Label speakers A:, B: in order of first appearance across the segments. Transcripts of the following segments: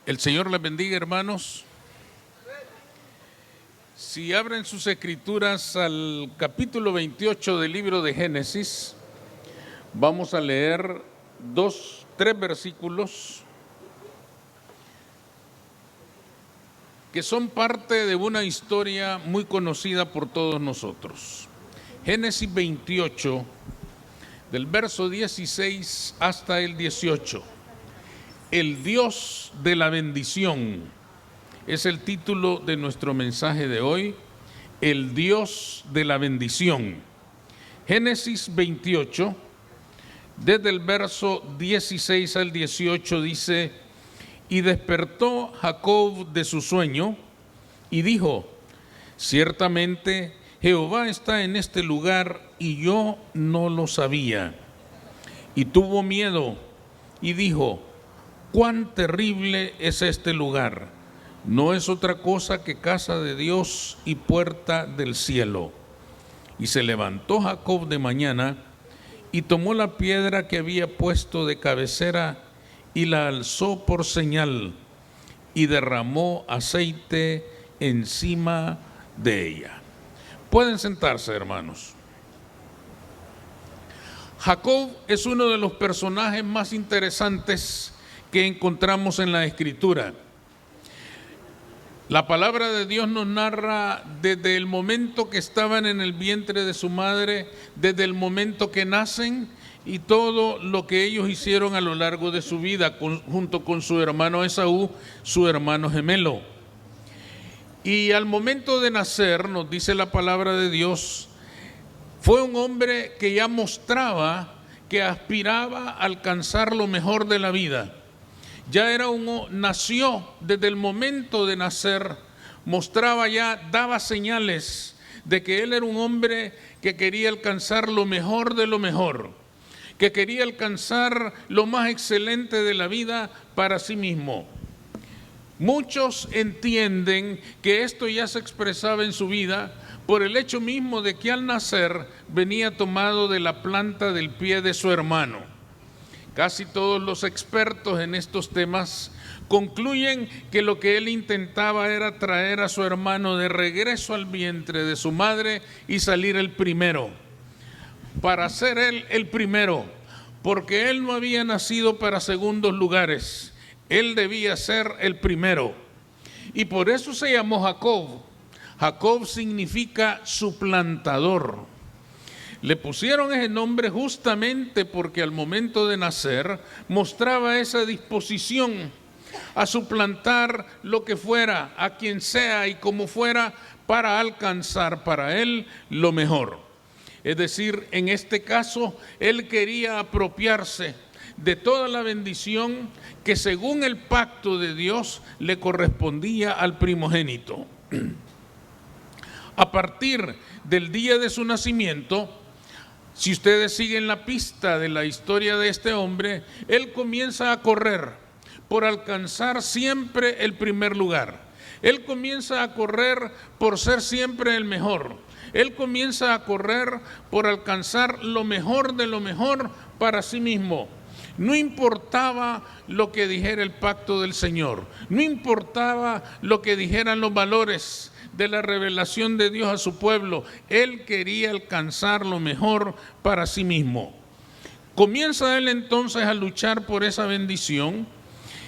A: El Señor les bendiga, hermanos. Si abren sus escrituras al capítulo 28 del libro de Génesis, vamos a leer tres versículos que son parte de una historia muy conocida por todos nosotros. Génesis 28, del verso 16 hasta el 18. El Dios de la bendición es el título de nuestro mensaje de hoy. El Dios de la bendición. Génesis 28, desde el verso 16 al 18 dice: y despertó Jacob de su sueño y dijo: ciertamente Jehová está en este lugar y yo no lo sabía. Y tuvo miedo y dijo: cuán terrible es este lugar. No es otra cosa que casa de Dios y puerta del cielo. Y se levantó Jacob de mañana y tomó la piedra que había puesto de cabecera y la alzó por señal y derramó aceite encima de ella. Pueden sentarse, hermanos. Jacob es uno de los personajes más interesantes que encontramos en la Escritura. La palabra de Dios nos narra desde el momento que estaban en el vientre de su madre, desde el momento que nacen y todo lo que ellos hicieron a lo largo de su vida, junto con su hermano Esaú, su hermano gemelo. Y al momento de nacer, nos dice la palabra de Dios, fue un hombre que ya mostraba que aspiraba a alcanzar lo mejor de la vida. Nació desde el momento de nacer, mostraba ya, daba señales de que él era un hombre que quería alcanzar lo mejor de lo mejor, que quería alcanzar lo más excelente de la vida para sí mismo. Muchos entienden que esto ya se expresaba en su vida por el hecho mismo de que al nacer venía tomado de la planta del pie de su hermano. Casi todos los expertos en estos temas concluyen que lo que él intentaba era traer a su hermano de regreso al vientre de su madre y salir el primero, para ser él el primero, porque él no había nacido para segundos lugares, él debía ser el primero. Y por eso se llamó Jacob. Jacob significa suplantador. Le pusieron ese nombre justamente porque al momento de nacer mostraba esa disposición a suplantar lo que fuera, a quien sea y como fuera, para alcanzar para él lo mejor. Es decir, en este caso, él quería apropiarse de toda la bendición que según el pacto de Dios le correspondía al primogénito. A partir del día de su nacimiento, si ustedes siguen la pista de la historia de este hombre, él comienza a correr por alcanzar siempre el primer lugar. Él comienza a correr por ser siempre el mejor. Él comienza a correr por alcanzar lo mejor de lo mejor para sí mismo. No importaba lo que dijera el pacto del Señor, no importaba lo que dijeran los valores de la revelación de Dios a su pueblo. Él quería alcanzar lo mejor para sí mismo. Comienza él entonces a luchar por esa bendición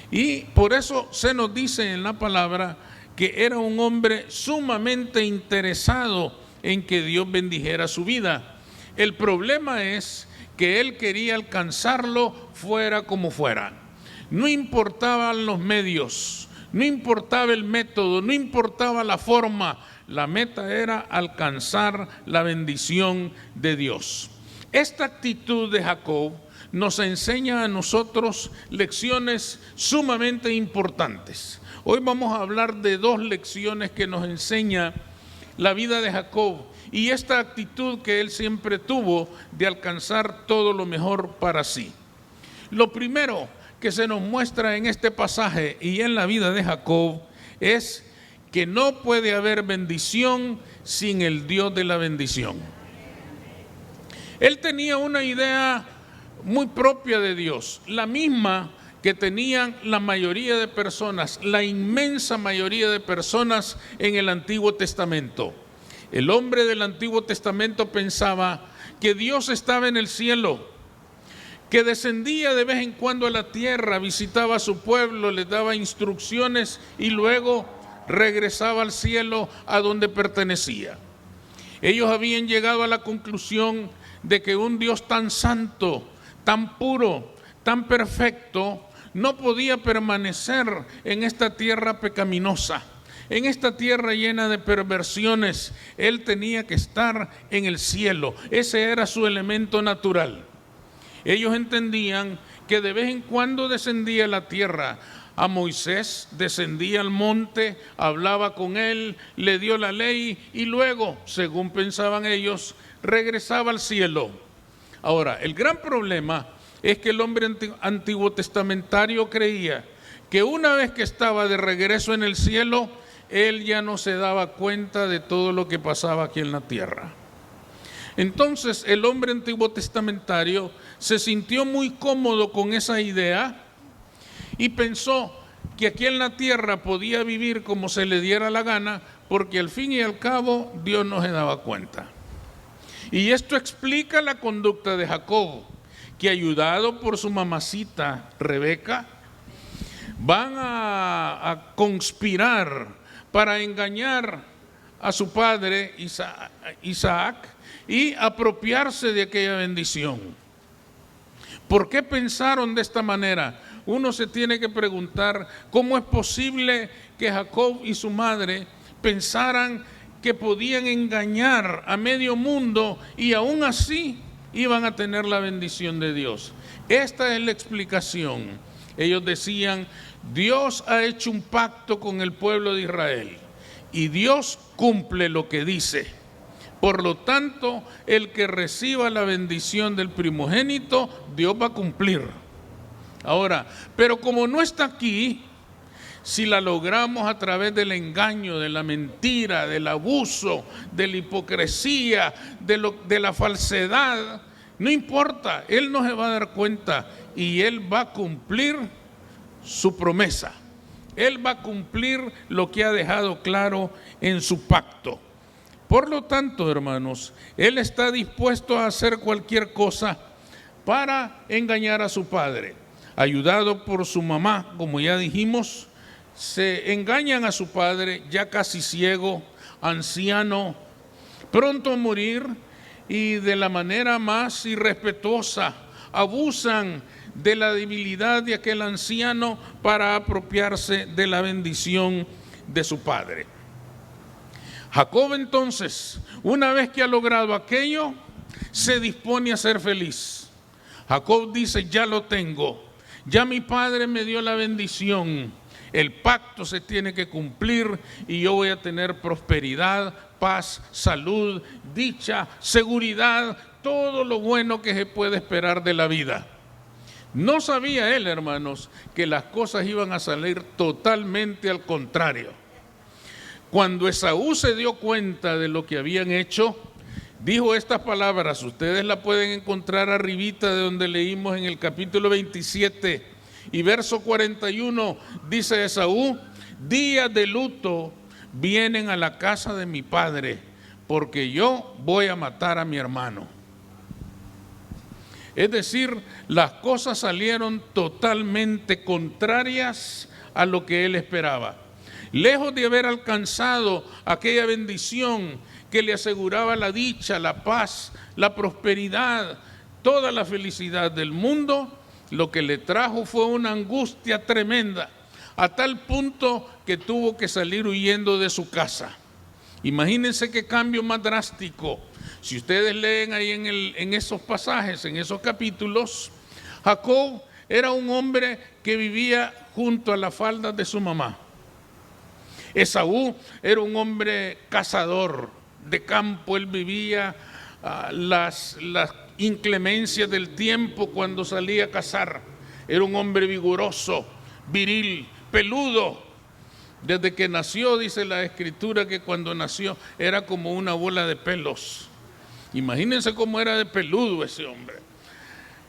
A: y por eso se nos dice en la palabra que era un hombre sumamente interesado en que Dios bendijera su vida. El problema es que él quería alcanzarlo fuera como fuera. No importaban los medios, no importaba el método, no importaba la forma, la meta era alcanzar la bendición de Dios. Esta actitud de Jacob nos enseña a nosotros lecciones sumamente importantes. Hoy vamos a hablar de dos lecciones que nos enseña la vida de Jacob y esta actitud que él siempre tuvo de alcanzar todo lo mejor para sí. Lo primero que se nos muestra en este pasaje y en la vida de Jacob es que no puede haber bendición sin el Dios de la bendición. Él tenía una idea muy propia de Dios, la misma que tenían la mayoría de personas, la inmensa mayoría de personas en el Antiguo Testamento. El hombre del Antiguo Testamento pensaba que Dios estaba en el cielo, que descendía de vez en cuando a la tierra, visitaba a su pueblo, les daba instrucciones y luego regresaba al cielo a donde pertenecía. Ellos habían llegado a la conclusión de que un Dios tan santo, tan puro, tan perfecto, no podía permanecer en esta tierra pecaminosa, en esta tierra llena de perversiones. Él tenía que estar en el cielo, ese era su elemento natural. Ellos entendían que de vez en cuando descendía a la tierra. A Moisés descendía al monte, hablaba con él, le dio la ley y luego, según pensaban ellos, regresaba al cielo. Ahora, el gran problema es que el hombre antiguo testamentario creía que una vez que estaba de regreso en el cielo, él ya no se daba cuenta de todo lo que pasaba aquí en la tierra. Entonces el hombre antiguo testamentario se sintió muy cómodo con esa idea y pensó que aquí en la tierra podía vivir como se le diera la gana, porque al fin y al cabo Dios no se daba cuenta. Y esto explica la conducta de Jacob, que ayudado por su mamacita Rebeca, van a conspirar para engañar a su padre Isaac y apropiarse de aquella bendición. ¿Por qué pensaron de esta manera? Uno se tiene que preguntar cómo es posible que Jacob y su madre pensaran que podían engañar a medio mundo y aún así iban a tener la bendición de Dios. Esta es la explicación. Ellos decían, Dios ha hecho un pacto con el pueblo de Israel y Dios cumple lo que dice. Por lo tanto, el que reciba la bendición del primogénito, Dios va a cumplir. Ahora, pero como no está aquí, si la logramos a través del engaño, de la mentira, del abuso, de la hipocresía, de la falsedad, no importa, Él no se va a dar cuenta y Él va a cumplir su promesa. Él va a cumplir lo que ha dejado claro en su pacto. Por lo tanto, hermanos, Él está dispuesto a hacer cualquier cosa para engañar a su padre. Ayudado por su mamá, como ya dijimos, se engañan a su padre, ya casi ciego, anciano, pronto a morir, y de la manera más irrespetuosa abusan de la debilidad de aquel anciano para apropiarse de la bendición de su padre. Jacob entonces, una vez que ha logrado aquello, se dispone a ser feliz. Jacob dice, ya lo tengo, ya mi padre me dio la bendición, el pacto se tiene que cumplir y yo voy a tener prosperidad, paz, salud, dicha, seguridad, todo lo bueno que se puede esperar de la vida. No sabía él, hermanos, que las cosas iban a salir totalmente al contrario. Cuando Esaú se dio cuenta de lo que habían hecho, dijo estas palabras, ustedes la pueden encontrar arribita de donde leímos en el capítulo 27 y verso 41, dice Esaú, días de luto vienen a la casa de mi padre, porque yo voy a matar a mi hermano. Es decir, las cosas salieron totalmente contrarias a lo que él esperaba. Lejos de haber alcanzado aquella bendición que le aseguraba la dicha, la paz, la prosperidad, toda la felicidad del mundo, lo que le trajo fue una angustia tremenda, a tal punto que tuvo que salir huyendo de su casa. Imagínense qué cambio más drástico. Si ustedes leen ahí en esos pasajes, en esos capítulos, Jacob era un hombre que vivía junto a la falda de su mamá. Esaú era un hombre cazador de campo, él vivía las inclemencias del tiempo cuando salía a cazar. Era un hombre vigoroso, viril, peludo. Desde que nació, dice la Escritura, que cuando nació era como una bola de pelos. Imagínense cómo era de peludo ese hombre,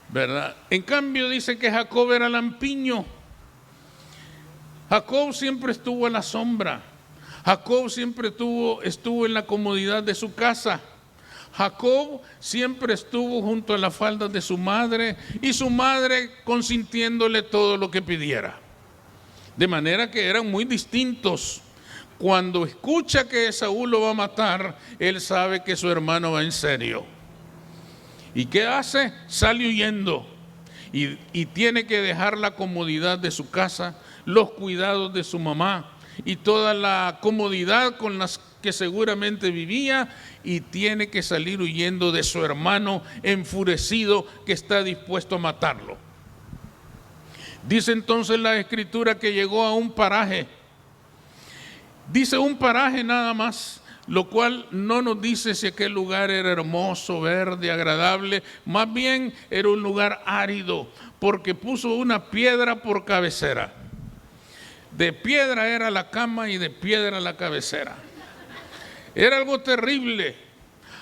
A: ¿verdad? En cambio dice que Jacob era lampiño, Jacob siempre estuvo a la sombra. Jacob siempre estuvo en la comodidad de su casa. Jacob siempre estuvo junto a las faldas de su madre y su madre consintiéndole todo lo que pidiera. De manera que eran muy distintos. Cuando escucha que Esaú lo va a matar, él sabe que su hermano va en serio. ¿Y qué hace? Sale huyendo y tiene que dejar la comodidad de su casa, los cuidados de su mamá y toda la comodidad con las que seguramente vivía, y tiene que salir huyendo de su hermano enfurecido que está dispuesto a matarlo. Dice entonces la Escritura que llegó a un paraje. Dice un paraje nada más, lo cual no nos dice si aquel lugar era hermoso, verde, agradable. Más bien era un lugar árido, porque puso una piedra por cabecera. De piedra era la cama y de piedra la cabecera. Era algo terrible.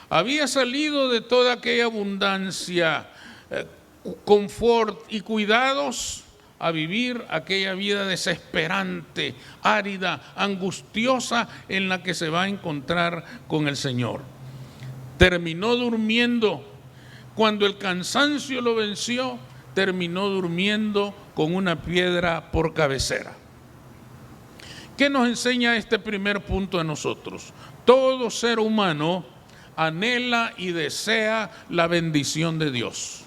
A: Había salido de toda aquella abundancia, confort y cuidados a vivir aquella vida desesperante, árida, angustiosa en la que se va a encontrar con el Señor. Terminó durmiendo. Cuando el cansancio lo venció, terminó durmiendo con una piedra por cabecera. ¿Qué nos enseña este primer punto a nosotros? Todo ser humano anhela y desea la bendición de Dios.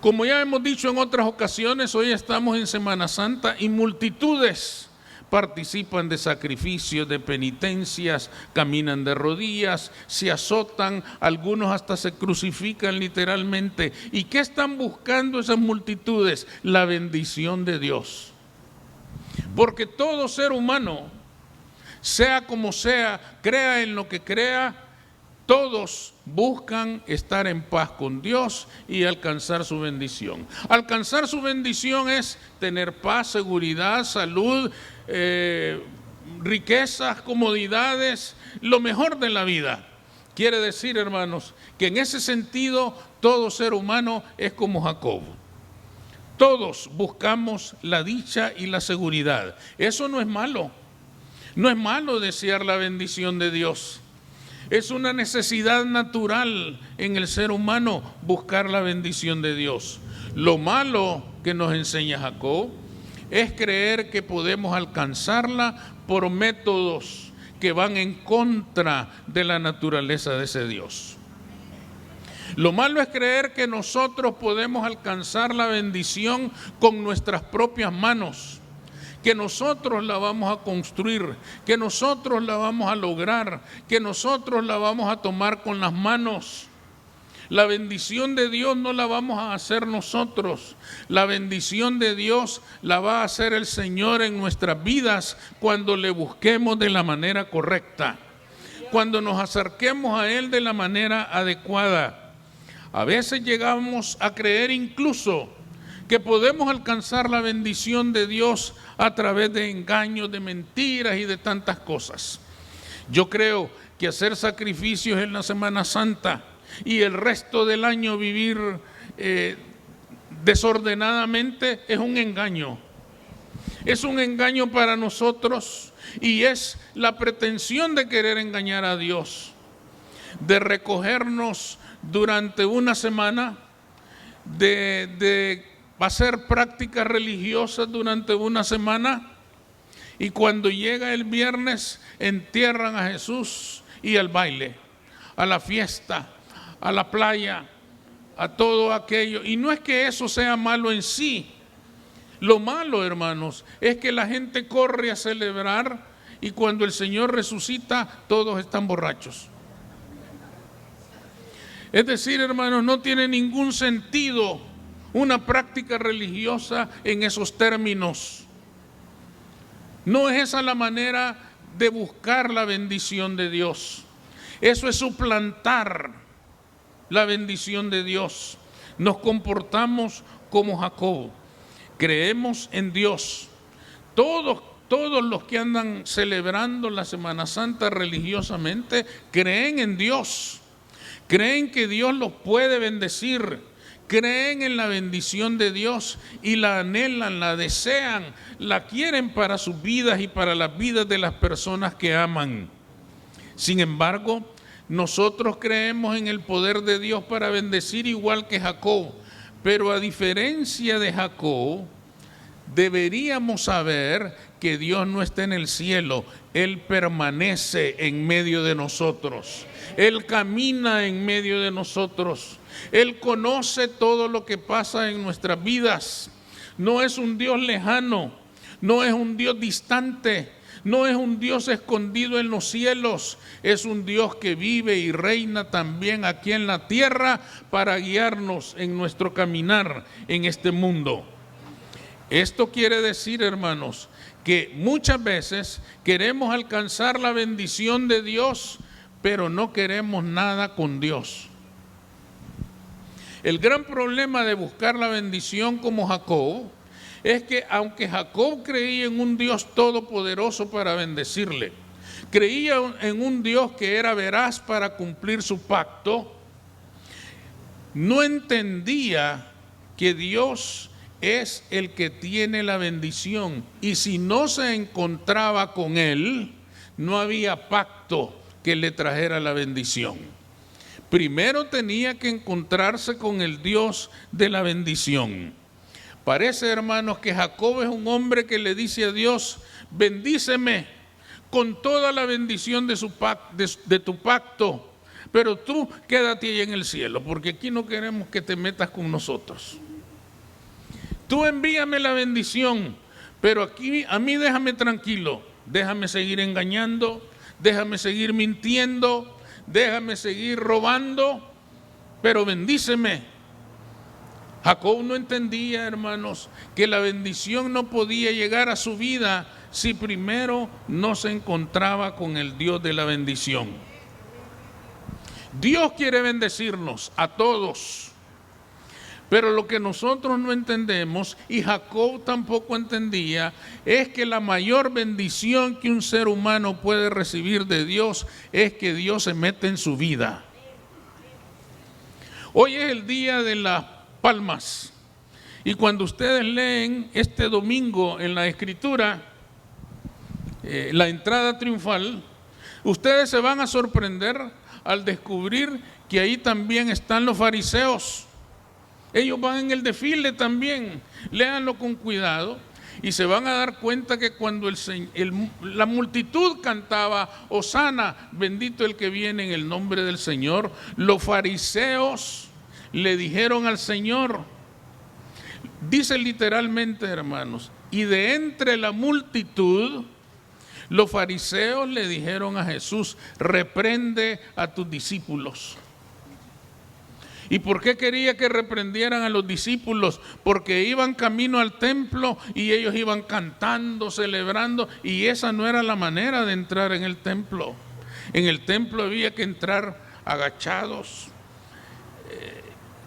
A: Como ya hemos dicho en otras ocasiones, hoy estamos en Semana Santa y multitudes participan de sacrificios, de penitencias, caminan de rodillas, se azotan, algunos hasta se crucifican literalmente. ¿Y qué están buscando esas multitudes? La bendición de Dios. Porque todo ser humano, sea como sea, crea en lo que crea, todos buscan estar en paz con Dios y alcanzar su bendición. Alcanzar su bendición es tener paz, seguridad, salud, riquezas, comodidades, lo mejor de la vida. Quiere decir, hermanos, que en ese sentido todo ser humano es como Jacob. Todos buscamos la dicha y la seguridad. Eso no es malo. No es malo desear la bendición de Dios. Es una necesidad natural en el ser humano buscar la bendición de Dios. Lo malo que nos enseña Jacob es creer que podemos alcanzarla por métodos que van en contra de la naturaleza de ese Dios. Lo malo es creer que nosotros podemos alcanzar la bendición con nuestras propias manos, que nosotros la vamos a construir, que nosotros la vamos a lograr, que nosotros la vamos a tomar con las manos. La bendición de Dios no la vamos a hacer nosotros. La bendición de Dios la va a hacer el Señor en nuestras vidas cuando le busquemos de la manera correcta, cuando nos acerquemos a Él de la manera adecuada. A veces llegamos a creer incluso que podemos alcanzar la bendición de Dios a través de engaños, de mentiras y de tantas cosas. Yo creo que hacer sacrificios en la Semana Santa y el resto del año vivir desordenadamente es un engaño. Es un engaño para nosotros y es la pretensión de querer engañar a Dios, de recogernos durante una semana, de hacer prácticas religiosas durante una semana, y cuando llega el viernes entierran a Jesús y al baile, a la fiesta, a la playa, a todo aquello. Y no es que eso sea malo en sí. Lo malo, hermanos, es que la gente corre a celebrar y cuando el Señor resucita todos están borrachos. Es decir, hermanos, no tiene ningún sentido una práctica religiosa en esos términos. No es esa la manera de buscar la bendición de Dios. Eso es suplantar la bendición de Dios. Nos comportamos como Jacob. Creemos en Dios. Todos los que andan celebrando la Semana Santa religiosamente creen en Dios. Creen que Dios los puede bendecir, creen en la bendición de Dios y la anhelan, la desean, la quieren para sus vidas y para las vidas de las personas que aman. Sin embargo, nosotros creemos en el poder de Dios para bendecir igual que Jacob, pero a diferencia de Jacob, deberíamos saber que Dios no está en el cielo, Él permanece en medio de nosotros, Él camina en medio de nosotros, Él conoce todo lo que pasa en nuestras vidas. No es un Dios lejano, no es un Dios distante, no es un Dios escondido en los cielos, es un Dios que vive y reina también aquí en la tierra para guiarnos en nuestro caminar en este mundo. Esto quiere decir, hermanos, que muchas veces queremos alcanzar la bendición de Dios, pero no queremos nada con Dios. El gran problema de buscar la bendición como Jacob es que aunque Jacob creía en un Dios todopoderoso para bendecirle, creía en un Dios que era veraz para cumplir su pacto, no entendía que Dios es el que tiene la bendición, y si no se encontraba con Él, no había pacto que le trajera la bendición. Primero tenía que encontrarse con el Dios de la bendición. Parece, hermanos, que Jacob es un hombre que le dice a Dios: bendíceme con toda la bendición de tu pacto, pero tú quédate ahí en el cielo, porque aquí no queremos que te metas con nosotros. Tú envíame la bendición, pero aquí a mí déjame tranquilo, déjame seguir engañando, déjame seguir mintiendo, déjame seguir robando, pero bendíceme. Jacob no entendía, hermanos, que la bendición no podía llegar a su vida si primero no se encontraba con el Dios de la bendición. Dios quiere bendecirnos a todos, pero lo que nosotros no entendemos, y Jacob tampoco entendía, es que la mayor bendición que un ser humano puede recibir de Dios es que Dios se mete en su vida. Hoy es el día de las Palmas, y cuando ustedes leen este domingo en la Escritura, la entrada triunfal, ustedes se van a sorprender al descubrir que ahí también están los fariseos. Ellos van en el desfile también, léanlo con cuidado y se van a dar cuenta que cuando la multitud cantaba Hosana, bendito el que viene en el nombre del Señor, los fariseos le dijeron al Señor, dice literalmente, hermanos, y de entre la multitud, los fariseos le dijeron a Jesús: reprende a tus discípulos. ¿Y por qué quería que reprendieran a los discípulos? Porque iban camino al templo y ellos iban cantando, celebrando, y esa no era la manera de entrar en el templo. En el templo había que entrar agachados,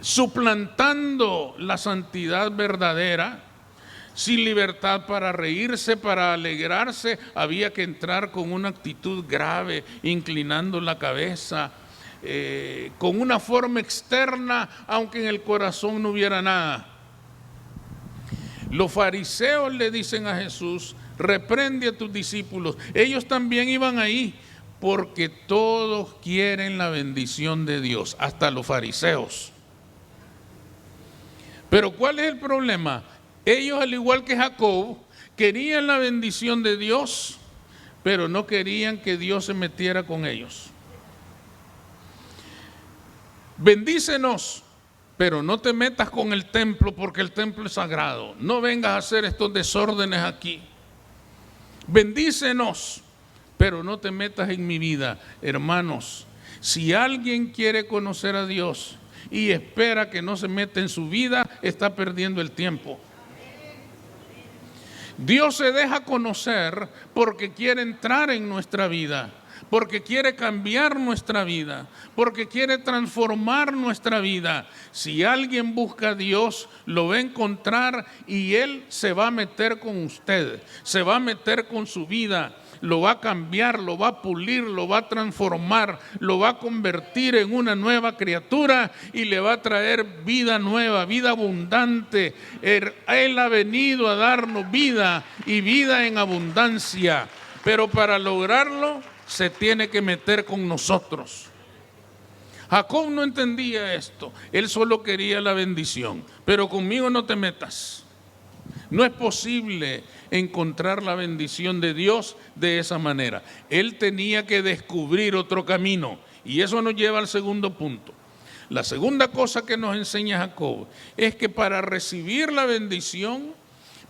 A: suplantando la santidad verdadera, sin libertad para reírse, para alegrarse. Había que entrar con una actitud grave, inclinando la cabeza, con una forma externa, aunque en el corazón no hubiera nada. Los fariseos le dicen a Jesús: reprende a tus discípulos. Ellos también iban ahí porque todos quieren la bendición de Dios, hasta los fariseos. Pero ¿cuál es el problema? Ellos, al igual que Jacob, querían la bendición de Dios, pero no querían que Dios se metiera con ellos. Bendícenos, pero no te metas con el templo, porque el templo es sagrado. No vengas a hacer estos desórdenes aquí. Bendícenos, pero no te metas en mi vida. Hermanos, si alguien quiere conocer a Dios y espera que no se meta en su vida, está perdiendo el tiempo. Dios se deja conocer porque quiere entrar en nuestra vida. porque quiere cambiar nuestra vida, porque quiere transformar nuestra vida. Si alguien busca a Dios, lo va a encontrar y Él se va a meter con usted, se va a meter con su vida, lo va a cambiar, lo va a pulir, lo va a transformar, lo va a convertir en una nueva criatura y le va a traer vida nueva, vida abundante. Él ha venido a darnos vida y vida en abundancia, pero para lograrlo se tiene que meter con nosotros. Jacob no entendía esto, él solo quería la bendición, pero conmigo no te metas. No es posible encontrar la bendición de Dios de esa manera. Él tenía que descubrir otro camino y eso nos lleva al segundo punto. La segunda cosa que nos enseña Jacob es que para recibir la bendición,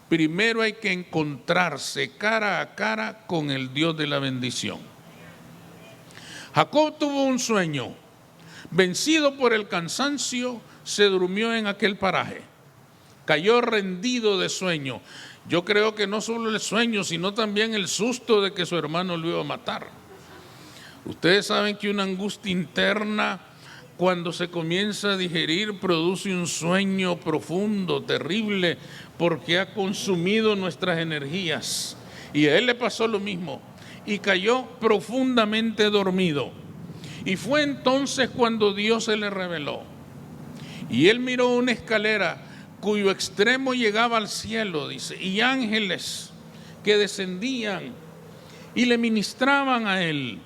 A: primero hay que encontrarse cara a cara con el Dios de la bendición. Jacob tuvo un sueño. Vencido por el cansancio, se durmió en aquel paraje. Cayó rendido de sueño. Yo creo que no solo el sueño, sino también el susto de que su hermano lo iba a matar. Ustedes saben que una angustia interna, cuando se comienza a digerir, produce un sueño profundo, terrible, porque ha consumido nuestras energías. Y a él le pasó lo mismo. Y cayó profundamente dormido. Y fue entonces cuando Dios se le reveló. Y él miró una escalera cuyo extremo llegaba al cielo, dice, y ángeles que descendían y le ministraban a él.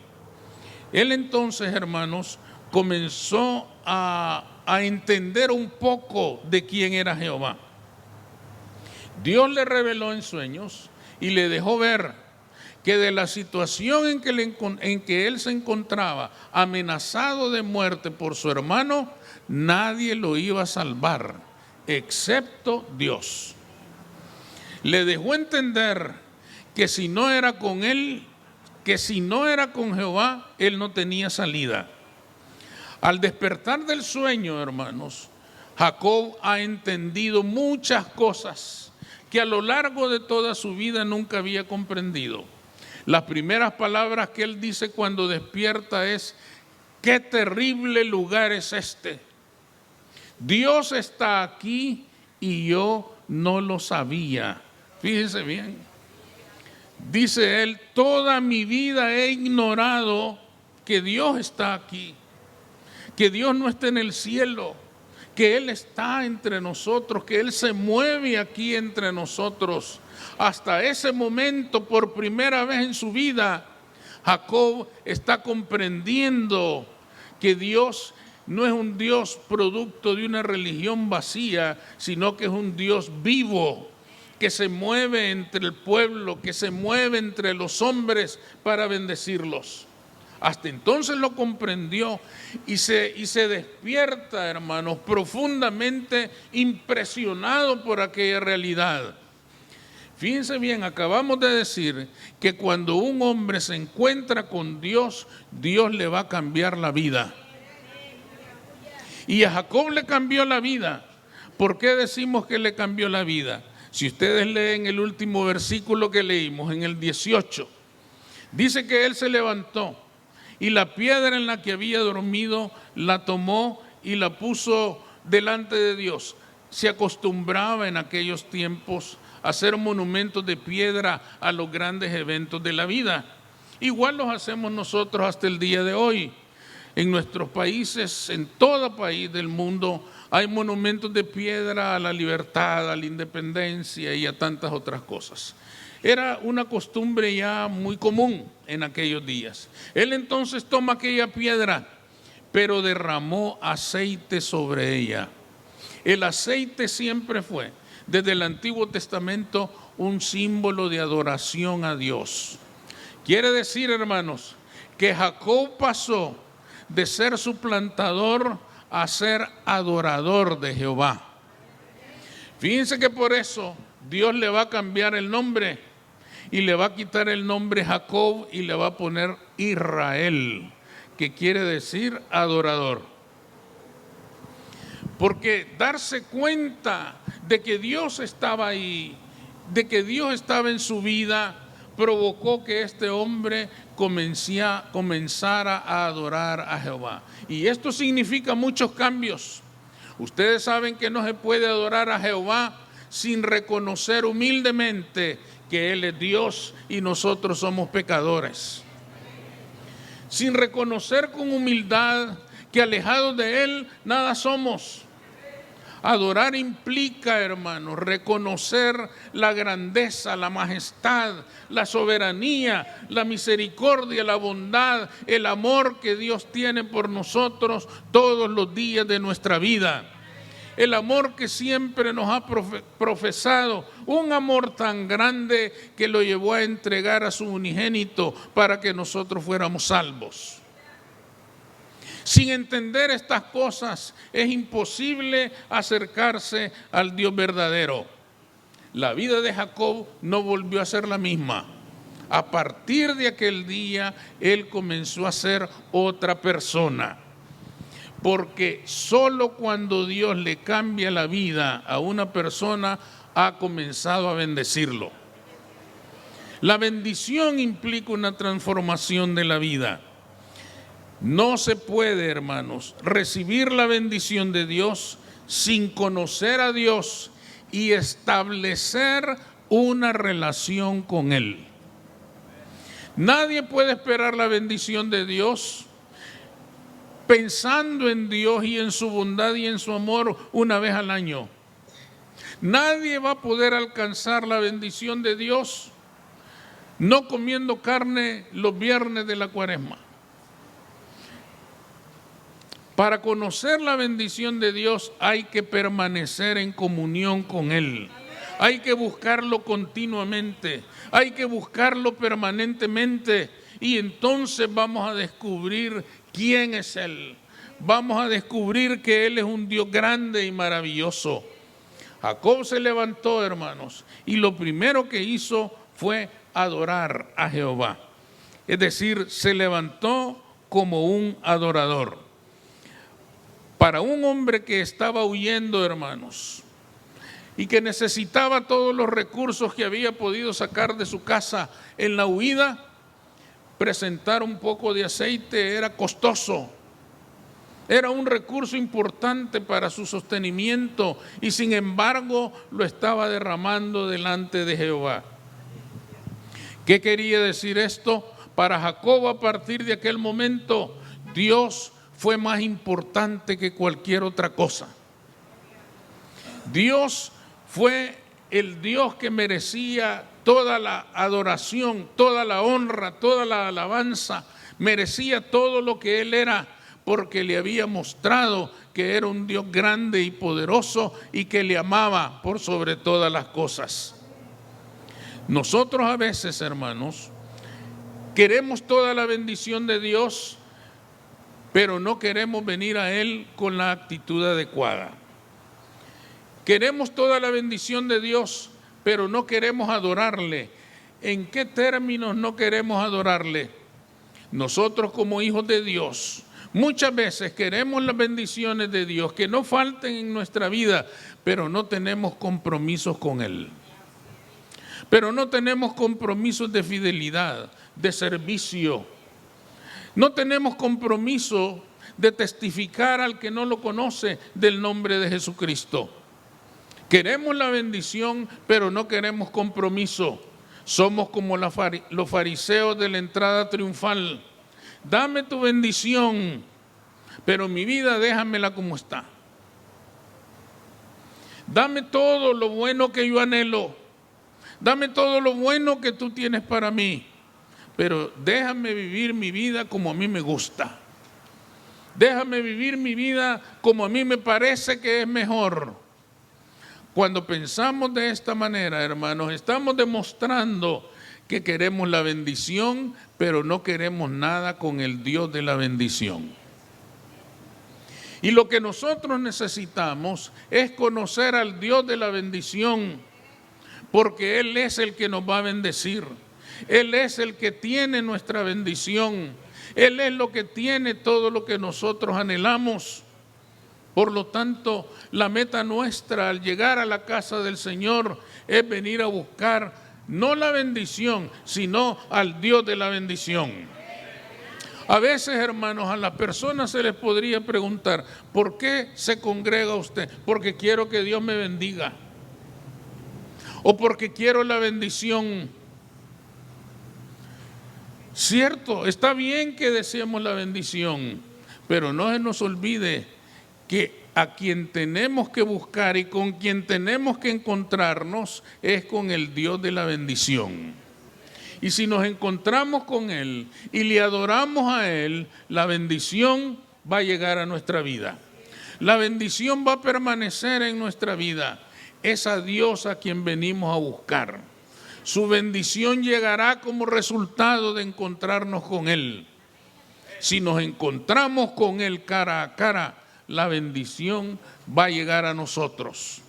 A: Él entonces, hermanos, comenzó a entender un poco de quién era Jehová. Dios le reveló en sueños y le dejó ver que de la situación en que él se encontraba, amenazado de muerte por su hermano, nadie lo iba a salvar, excepto Dios. Le dejó entender que si no era con él, que si no era con Jehová, él no tenía salida. Al despertar del sueño, hermanos, Jacob ha entendido muchas cosas que a lo largo de toda su vida nunca había comprendido. Las primeras palabras que él dice cuando despierta es: ¡qué terrible lugar es este! Dios está aquí y yo no lo sabía. Fíjense bien. Dice él: toda mi vida he ignorado que Dios está aquí, que Dios no está en el cielo, que Él está entre nosotros, que Él se mueve aquí entre nosotros. Hasta ese momento, por primera vez en su vida, Jacob está comprendiendo que Dios no es un Dios producto de una religión vacía, sino que es un Dios vivo, que se mueve entre el pueblo, que se mueve entre los hombres para bendecirlos. Hasta entonces lo comprendió y se despierta, hermanos, profundamente impresionado por aquella realidad. Fíjense bien, acabamos de decir que cuando un hombre se encuentra con Dios, Dios le va a cambiar la vida. Y a Jacob le cambió la vida. ¿Por qué decimos que le cambió la vida? Si ustedes leen el último versículo que leímos, en el 18, dice que él se levantó y la piedra en la que había dormido la tomó y la puso delante de Dios. Se acostumbraba en aquellos tiempos a hacer monumentos de piedra a los grandes eventos de la vida. Igual los hacemos nosotros hasta el día de hoy. En nuestros países, en todo país del mundo, hay monumentos de piedra a la libertad, a la independencia y a tantas otras cosas. Era una costumbre ya muy común en aquellos días. Él entonces toma aquella piedra, pero derramó aceite sobre ella. El aceite siempre fue, desde el Antiguo Testamento, un símbolo de adoración a Dios. Quiere decir, hermanos, que Jacob pasó de ser suplantador a ser adorador de Jehová. Fíjense que por eso Dios le va a cambiar el nombre y le va a quitar el nombre Jacob y le va a poner Israel, que quiere decir adorador. Porque darse cuenta de que Dios estaba ahí, de que Dios estaba en su vida, provocó que este hombre comenzara a adorar a Jehová. Y esto significa muchos cambios. Ustedes saben que no se puede adorar a Jehová sin reconocer humildemente que Él es Dios y nosotros somos pecadores. Sin reconocer con humildad que alejados de Él nada somos. Adorar implica, hermanos, reconocer la grandeza, la majestad, la soberanía, la misericordia, la bondad, el amor que Dios tiene por nosotros todos los días de nuestra vida. El amor que siempre nos ha profesado, un amor tan grande que lo llevó a entregar a su unigénito para que nosotros fuéramos salvos. Sin entender estas cosas es imposible acercarse al Dios verdadero. La vida de Jacob no volvió a ser la misma. A partir de aquel día, él comenzó a ser otra persona. Porque solo cuando Dios le cambia la vida a una persona, ha comenzado a bendecirlo. La bendición implica una transformación de la vida. No se puede, hermanos, recibir la bendición de Dios sin conocer a Dios y establecer una relación con Él. Nadie puede esperar la bendición de Dios pensando en Dios y en su bondad y en su amor una vez al año. Nadie va a poder alcanzar la bendición de Dios no comiendo carne los viernes de la Cuaresma. Para conocer la bendición de Dios hay que permanecer en comunión con Él. Hay que buscarlo continuamente, hay que buscarlo permanentemente y entonces vamos a descubrir quién es Él. Vamos a descubrir que Él es un Dios grande y maravilloso. Jacob se levantó, hermanos, y lo primero que hizo fue adorar a Jehová. Es decir, se levantó como un adorador. Para un hombre que estaba huyendo, hermanos, y que necesitaba todos los recursos que había podido sacar de su casa en la huida, presentar un poco de aceite era costoso. Era un recurso importante para su sostenimiento y sin embargo lo estaba derramando delante de Jehová. ¿Qué quería decir esto? Para Jacob, a partir de aquel momento, Dios fue más importante que cualquier otra cosa. Dios fue el Dios que merecía toda la adoración, toda la honra, toda la alabanza, merecía todo lo que Él era, porque le había mostrado que era un Dios grande y poderoso y que le amaba por sobre todas las cosas. Nosotros a veces, hermanos, queremos toda la bendición de Dios, pero no queremos venir a Él con la actitud adecuada. Queremos toda la bendición de Dios, pero no queremos adorarle. ¿En qué términos no queremos adorarle? Nosotros como hijos de Dios, muchas veces queremos las bendiciones de Dios que no falten en nuestra vida, pero no tenemos compromisos con Él. Pero no tenemos compromisos de fidelidad, de servicio. No tenemos compromiso de testificar al que no lo conoce del nombre de Jesucristo. Queremos la bendición, pero no queremos compromiso. Somos como los fariseos de la entrada triunfal. Dame tu bendición, pero mi vida déjamela como está. Dame todo lo bueno que yo anhelo. Dame todo lo bueno que tú tienes para mí. Pero déjame vivir mi vida como a mí me gusta. Déjame vivir mi vida como a mí me parece que es mejor. Cuando pensamos de esta manera, hermanos, estamos demostrando que queremos la bendición, pero no queremos nada con el Dios de la bendición. Y lo que nosotros necesitamos es conocer al Dios de la bendición, porque Él es el que nos va a bendecir. Él es el que tiene nuestra bendición. Él es lo que tiene todo lo que nosotros anhelamos. Por lo tanto, la meta nuestra al llegar a la casa del Señor es venir a buscar no la bendición, sino al Dios de la bendición. A veces, hermanos, a las personas se les podría preguntar, ¿por qué se congrega usted? Porque quiero que Dios me bendiga. O porque quiero la bendición. Cierto, está bien que deseemos la bendición, pero no se nos olvide que a quien tenemos que buscar y con quien tenemos que encontrarnos es con el Dios de la bendición. Y si nos encontramos con Él y le adoramos a Él, la bendición va a llegar a nuestra vida. La bendición va a permanecer en nuestra vida. Es a Dios a quien venimos a buscar. Su bendición llegará como resultado de encontrarnos con Él. Si nos encontramos con Él cara a cara, la bendición va a llegar a nosotros.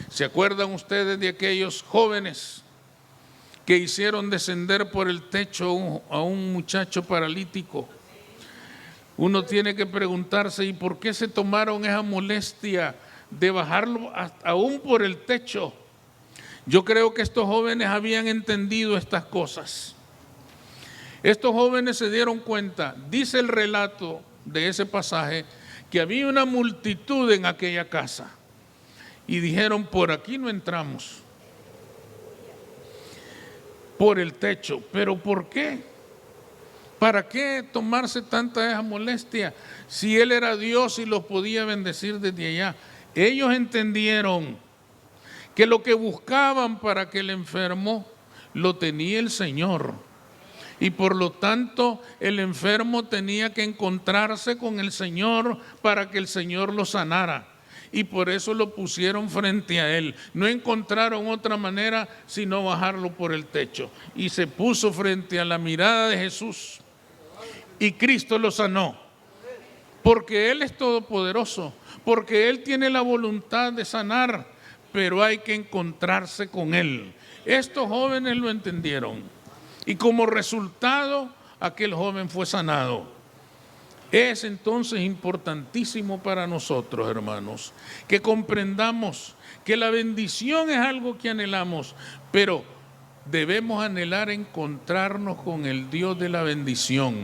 A: ¿Se acuerdan ustedes de aquellos jóvenes que hicieron descender por el techo a un muchacho paralítico? Uno tiene que preguntarse, ¿y por qué se tomaron esa molestia de bajarlo aún por el techo? Yo creo que estos jóvenes habían entendido estas cosas. Estos jóvenes se dieron cuenta, dice el relato de ese pasaje, que había una multitud en aquella casa. Y dijeron, por aquí no entramos. Por el techo. ¿Pero por qué? ¿Para qué tomarse tanta esa molestia? Si Él era Dios y los podía bendecir desde allá. Ellos entendieron que lo que buscaban para aquel enfermo lo tenía el Señor. Y por lo tanto el enfermo tenía que encontrarse con el Señor para que el Señor lo sanara. Y por eso lo pusieron frente a Él. No encontraron otra manera sino bajarlo por el techo. Y se puso frente a la mirada de Jesús. Y Cristo lo sanó. Porque Él es todopoderoso. Porque Él tiene la voluntad de sanar. Pero hay que encontrarse con Él. Estos jóvenes lo entendieron. Y como resultado, aquel joven fue sanado. Es entonces importantísimo para nosotros, hermanos, que comprendamos que la bendición es algo que anhelamos, pero debemos anhelar encontrarnos con el Dios de la bendición.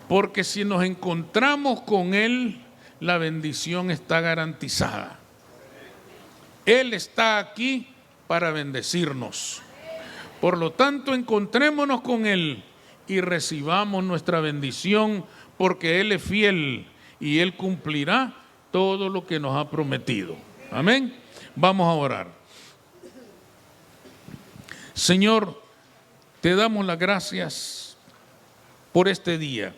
A: Porque si nos encontramos con Él, la bendición está garantizada. Él está aquí para bendecirnos. Por lo tanto, encontrémonos con Él y recibamos nuestra bendición, porque Él es fiel y Él cumplirá todo lo que nos ha prometido. Amén. Vamos a orar. Señor, te damos las gracias por este día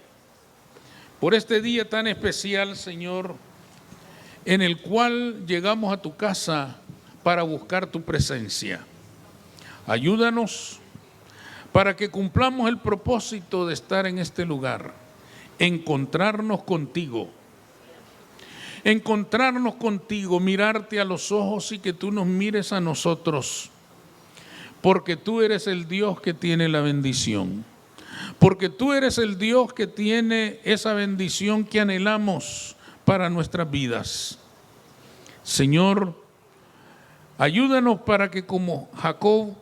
A: tan especial, Señor, en el cual llegamos a tu casa para buscar tu presencia. Ayúdanos para que cumplamos el propósito de estar en este lugar, encontrarnos contigo, mirarte a los ojos y que tú nos mires a nosotros, porque tú eres el Dios que tiene la bendición, porque tú eres el Dios que tiene esa bendición que anhelamos para nuestras vidas. Señor, ayúdanos para que como Jacob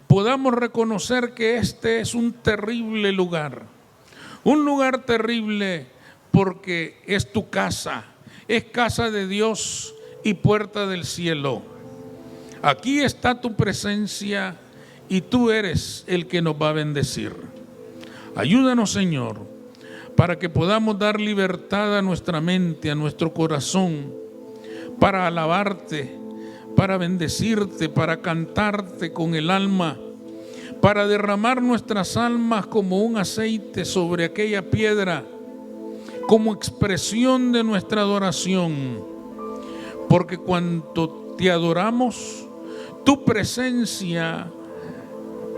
A: podamos reconocer que este es un terrible lugar. Un lugar terrible porque es tu casa, es casa de Dios y puerta del cielo. Aquí está tu presencia y tú eres el que nos va a bendecir. Ayúdanos, Señor, para que podamos dar libertad a nuestra mente, a nuestro corazón, para alabarte, para bendecirte, para cantarte con el alma, para derramar nuestras almas como un aceite sobre aquella piedra, como expresión de nuestra adoración. Porque cuando te adoramos, tu presencia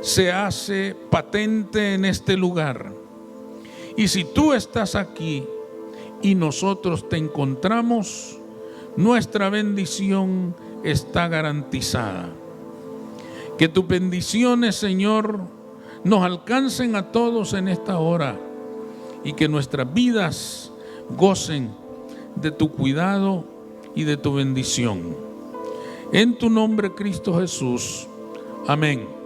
A: se hace patente en este lugar. Y si tú estás aquí y nosotros te encontramos, nuestra bendición está garantizada. Que tus bendiciones, Señor, nos alcancen a todos en esta hora y que nuestras vidas gocen de tu cuidado y de tu bendición. En tu nombre, Cristo Jesús. Amén.